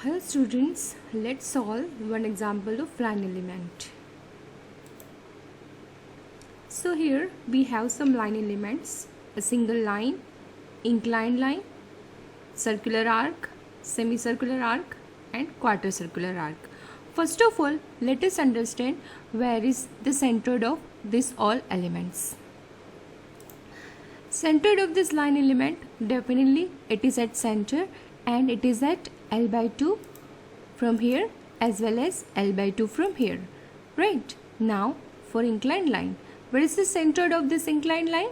Hello students, let's solve one example of line element. So here we have some line elements, a single line, inclined line, circular arc, semicircular arc and quarter circular arc. First of all, let us understand where is the center of these all elements. Center of this line element, definitely it is at center and it is at L by 2 from here as well as L by 2 from here. Right. Now for inclined line, where is the center of this inclined line?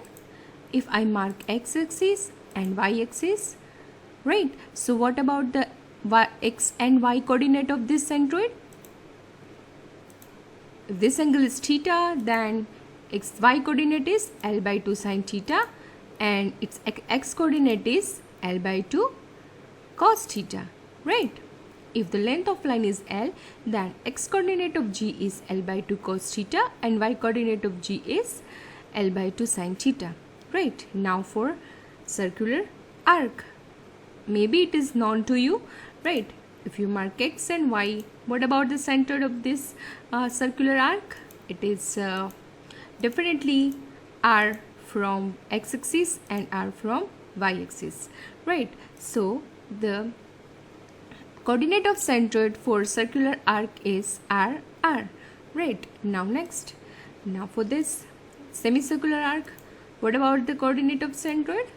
If I mark x-axis and y-axis, right. So what about the x and y coordinate of this centroid? If this angle is theta, then xy coordinate is L by 2 sine theta and its x coordinate is L by 2 cos theta, right? If the length of line is L, then x coordinate of G is L by 2 cos theta and y coordinate of G is L by 2 sin theta, right? Now for circular arc, maybe it is known to you, right? If you mark x and y, what about the center of this circular arc? It is definitely R from x-axis and R from y-axis, right? So the coordinate of centroid for circular arc is R, right? Now next, now for this semicircular arc, what about the coordinate of centroid?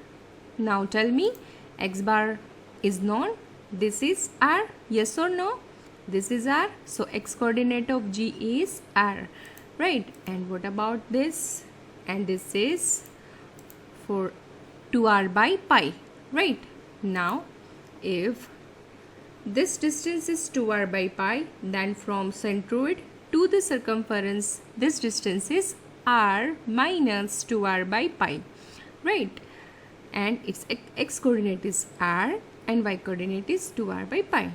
Now tell me, x bar is known, this is R, yes or no? This is R, so x coordinate of G is R, right? And what about this? And this is for 2R by pi, right? Now if this distance is 2R by pi, then from centroid to the circumference, this distance is R minus 2R by pi, right? And its x coordinate is R and y coordinate is 2R by pi,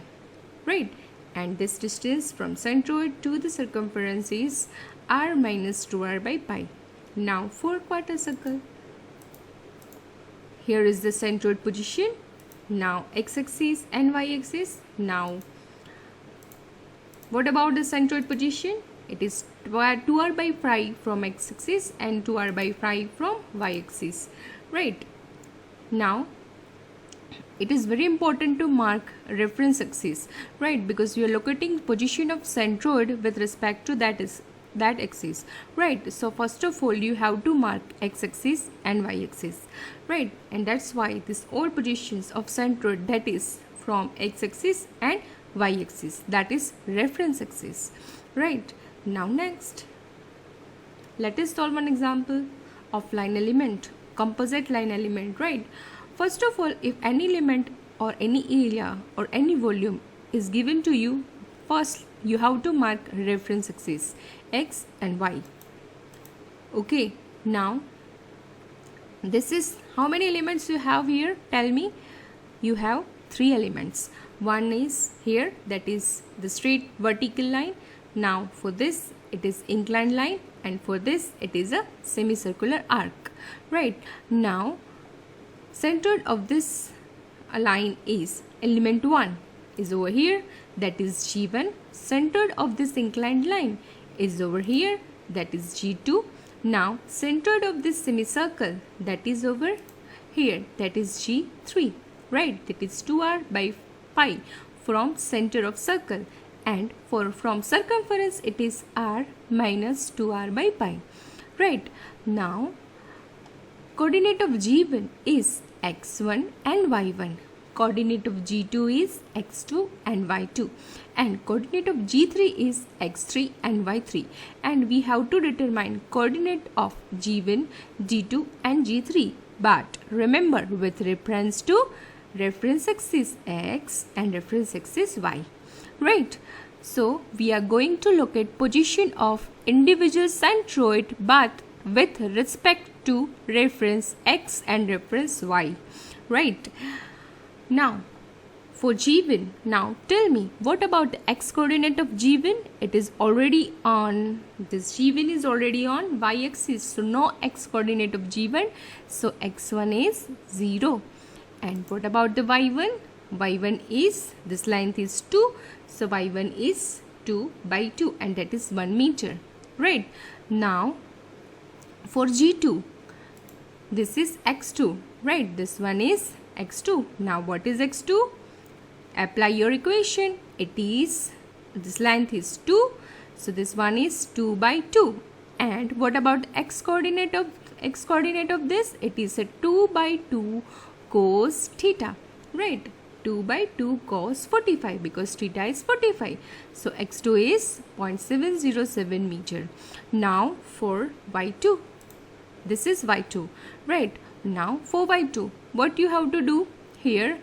right? And this distance from centroid to the circumference is R minus 2R by pi. Now for quarter circle, here is the centroid position. Now x-axis and y-axis. Now what about the centroid position? It is 2R by pi from x-axis and 2R by pi from y-axis, right? Now it is very important to mark reference axis, right? Because you are locating position of centroid with respect to that axis, right? So first of all you have to mark x-axis and y-axis, right? And that's why these all positions of centroid, that is from x-axis and y-axis, that is reference axis, right? Now next, let us solve one example of line element, composite line element, right? First of all, if any element or any area or any volume is given to you, first you have to mark reference axis x and y. Okay, now this is how many elements you have here? Tell me. You have 3 elements. One is here, that is the straight vertical line. Now for this it is inclined line and for this it is a semicircular arc, right? Now center of this line is element 1 is over here, that is G1. Centered of this inclined line is over here, that is G2. Now centered of this semicircle, that is over here, that is G3, right? That is 2R by pi from center of circle, and from circumference it is R minus 2R by pi, right? Now coordinate of G1 is x1 and y1. Coordinate of G2 is x2 and y2, and coordinate of G3 is x3 and y3, and we have to determine coordinate of G1, G2 and G3, but remember with reference to reference axis x and reference axis y, right? So we are going to locate position of individual centroid but with respect to reference x and reference y, right? Now for G1, now tell me, what about the x coordinate of G1? It is already on, this G1 is already on y-axis, so no x coordinate of G1, so x1 is 0. And what about the y1? y1 is, this length is 2, so y1 is 2 by 2 and that is 1 meter, right? Now for G2, this is x2, right? This one is x2. Now what is x2? Apply your equation. It is, this length is 2, so this one is 2 by 2. And what about x coordinate of this? It is a 2 by 2 cos theta, right? 2 by 2 cos 45 because theta is 45. So x2 is 0.707 meter. Now for y2, this is y2, right? Now for y2, what you have to do here,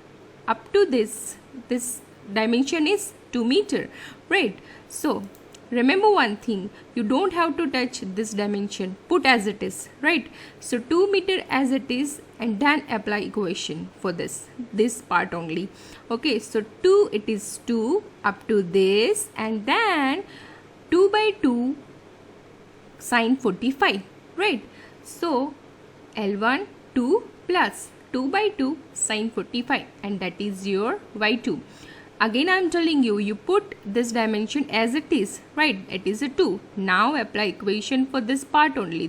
up to this dimension is 2 meter, right? So remember one thing, you don't have to touch this dimension, put as it is, right? So 2 meter as it is and then apply equation for this part only. Okay, so 2, it is 2 up to this and then 2 by 2 sine 45, right? So L1 2 plus 2 by 2 sine 45 and that is your y2. Again I am telling you, you put this dimension as it is, right? It is a 2. Now apply equation for this part only,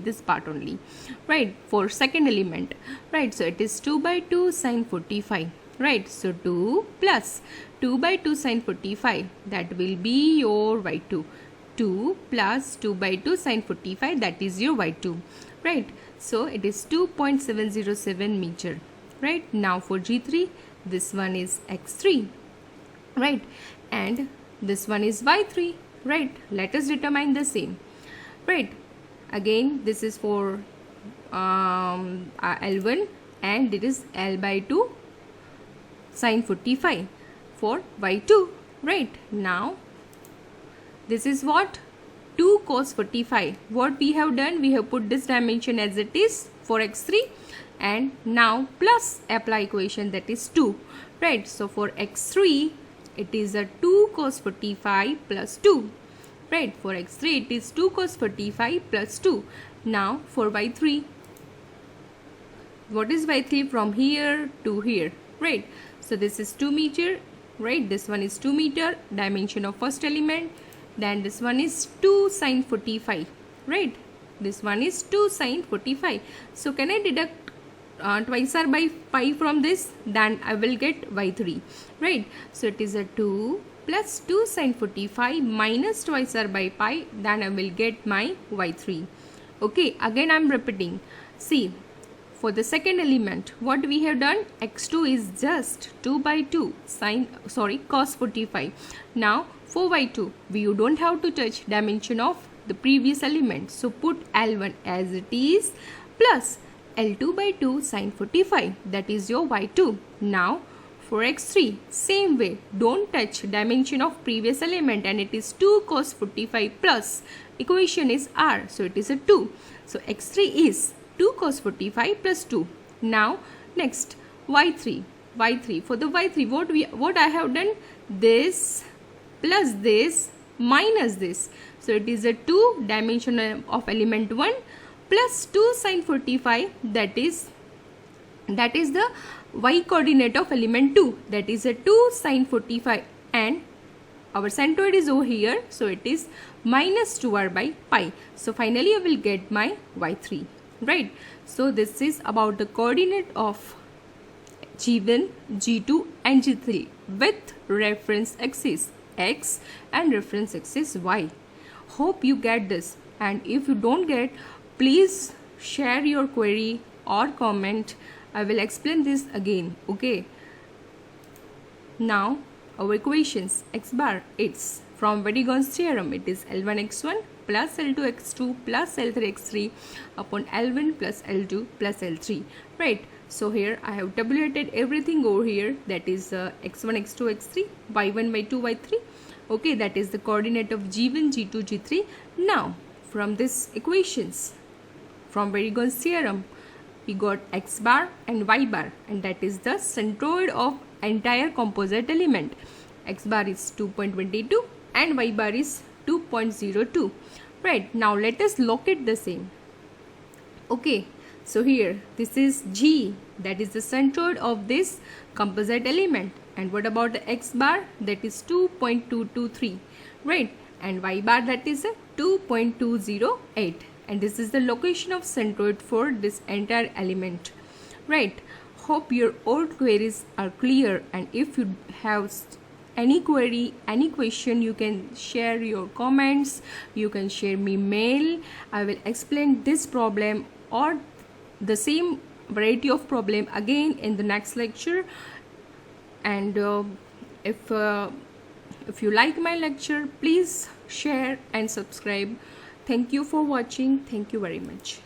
right? For second element, right? So it is 2 by 2 sine 45, right? So 2 plus 2 by 2 sine 45, that will be your y2. 2 plus 2 by 2 sine 45, that is your y2, right? So it is 2.707 meter, right? Now for G3, this one is x3, right? And this one is y3, right? Let us determine the same, right? Again, this is for L1 and it is L by 2 sine 45 for y2, right? Now this is what? 2 cos 45. What we have done? We have put this dimension as it is for x3 and now plus apply equation, that is 2, right? So for x3, it is a 2 cos 45 plus 2, right? For x3, it is 2 cos 45 plus 2. Now for y3, what is y3? From here to here, right? So this is 2 meter, right? This one is 2 meter, dimension of first element. Then this one is 2 sine 45, right? This one is 2 sine 45. So can I deduct twice r by pi from this? Then I will get y3, right? So it is a 2 plus 2 sine 45 minus twice r by pi. Then I will get my y3. Okay, again I am repeating. See, for the second element, what we have done? x2 is just 2 by 2 cos 45. Now for y2, you don't have to touch dimension of the previous element. So put L1 as it is plus L2 by 2 sine 45. That is your y2. Now for x3, same way. Don't touch dimension of previous element and it is 2 cos 45 plus equation is r. So it is a 2. So x3 is 2 cos 45 plus 2. Now next y3. For the y3, what I have done? This plus this minus this. So it is a 2 dimension of element 1 plus 2 sine 45, that is the y coordinate of element 2, that is a 2 sine 45 and our centroid is over here, so it is minus 2r by pi. So finally I will get my y3, right? So this is about the coordinate of G1, G2 and G3 with reference axis x and reference axis y. Hope you get this, and if you don't get, please share your query or comment. I will explain this again. Okay, now our equations. X bar, it's from Verdigne's theorem. It is L1 x1 plus L2 x2 plus L3 x3 upon L1 plus L2 plus L3, right? So here I have tabulated everything over here, that is x1 x2 x3 y1 y2 y3. Okay, that is the coordinate of G1, G2, G3. Now from this equations, from Verdigne's theorem, we got x bar and y bar, and that is the centroid of entire composite element. X bar is 2.22 and y bar is 2.02, right? Now let us locate the same. Okay, so here this is G, that is the centroid of this composite element, And what about the x bar? That is 2.223, right? And y bar, that is 2.208. And this is the location of centroid for this entire element, right? Hope your all queries are clear, and if you have any query, any question, you can share your comments, you can share me mail. I will explain this problem or the same variety of problem again in the next lecture. And if you like my lecture, please share and subscribe. Thank you for watching. Thank you very much.